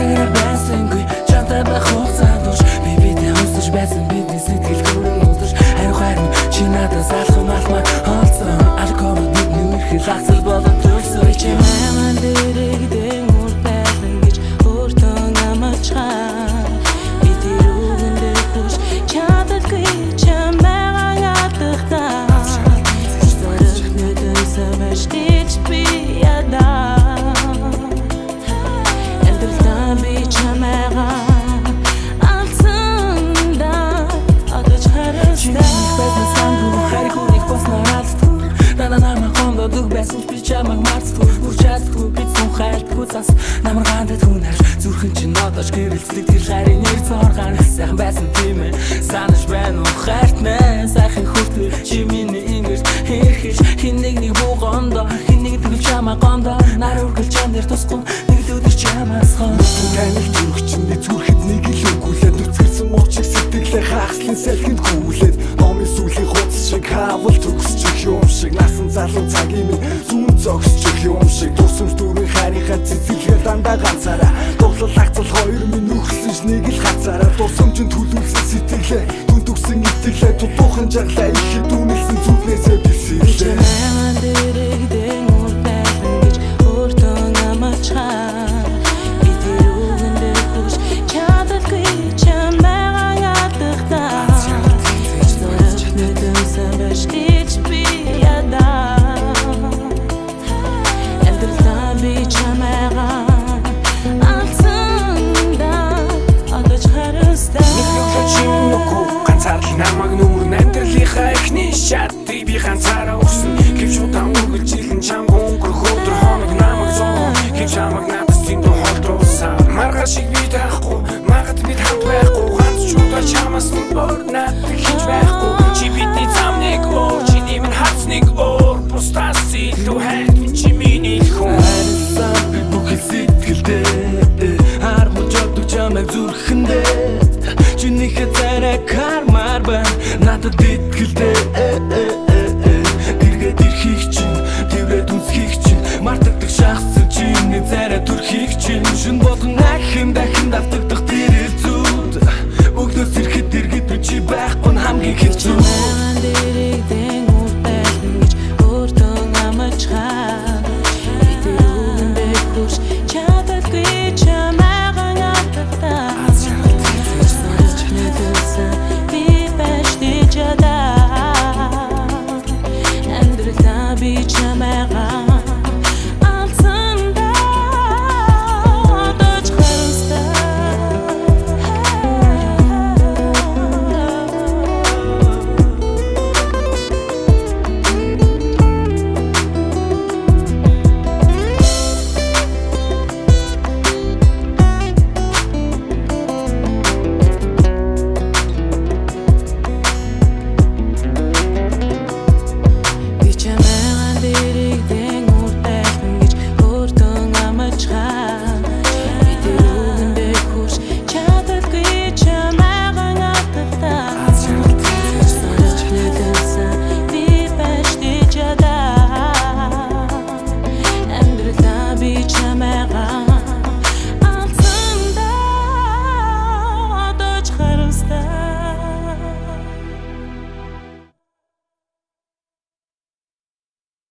Сарай байсангүй чамтай байх хугацаа душ би бидээ хөнсөж байсан бидний сэтгэл гүрэн удаж харин чи надаас алхам алхмаа олцсон алкогол бидний үрхэл хацал болон төрсөн чи маман дэрэгдэн үр байлан гэж өөртөө намачгаа би тэр үгэндээ хүч чадалгүй чамайгаа ятгахтаа зорих нүдэн саваш гэж би ядаа эндрэлтаа би чамайгаа алцандаа одож харастаа байсан би чамайг марцдаг үрчаадгүй би зүн хайлтгүй цас намар гандад хүнээр зүрхэн чинь одож гэрэлцдэг тэр хайрын нэр зорган сайхан байсан тийм ээ санаж байна уу хайртнаа сайхан хүртэл чи миний ингэж хэрхэж хин нэг буугондоо хин нэг тэгвэл чамаа гондоо нар үргэл чам дээр тусгүй нэг л өдөр чамаас хон танил зүрх чиний зүрхэд нэг л өгүүлээд нүцгэрсэн мочиг сэтгэлээ хааслын салхинд гүйлээд номын сүлийн хуц шиг хаавал төгсчих юм шиг насан залуу цагийн минь зүүн зогсчих юм шиг дурсамж дүүрэн хайрынхаа цэцэрлэгээ дандаа ганцаараа дуглал агцал хоёр минь нөхөрсөн ш нэг л хацаараа дурсамжинд төлөвлөсөн сэтгэлээ дүн төгсөн итгэлээ тутуухан жаргалаа ихэд үнэлсэн зүрхнээсээ бисэлээ маман дэрэгдэн үр байлан гэж өөртөө намачгаа би тэр үгэндээ хүч чадалгүй чамайгаа ятгахтаа зорих нүдэн саваш гэж би ядаа эндрэлтаа би чамайгаа алцандаа одож харастаа ганцаарлан намайг нүүрэн амьдралынхаа эхний шатыг би ганцаараа өгсөн гэвч удаан үргэлжилэн чамгүй өнгөрөх өдөр хоног намайг зов гэвч чамайг надаас зэндүү холдруулсан маргааш шиг би таахгүй магад бид хамт байхгүй ганц ч удаа чамаас өөр надад хийж байхгүй чи бидний замныг өөр чиний минь хацныг өөр бусдаас илүү хайр чи миний хүн хайрсан би бүхэл сэтгэлдээ хармж одог чамайг зүрхэндээ чинийхээ царай кармар байна надад итгэлдээ эргээд ирхийг чинь тэрвэд үнсхийг чинь мартагдах шахсан чиний царай төрхийг чинь шин болгон дахин давтагдах тэр зүүд өгнөөс ирэхэд эргээд би чи байхгүй хамгийн хэцүү маман дэрэгдэн үр байлан гэж өөртөө намачгаа би тэр үгэндээ хүч чадалгүй чамайгаа ятгахтаа би чамайгаа alçanda odoj xarusda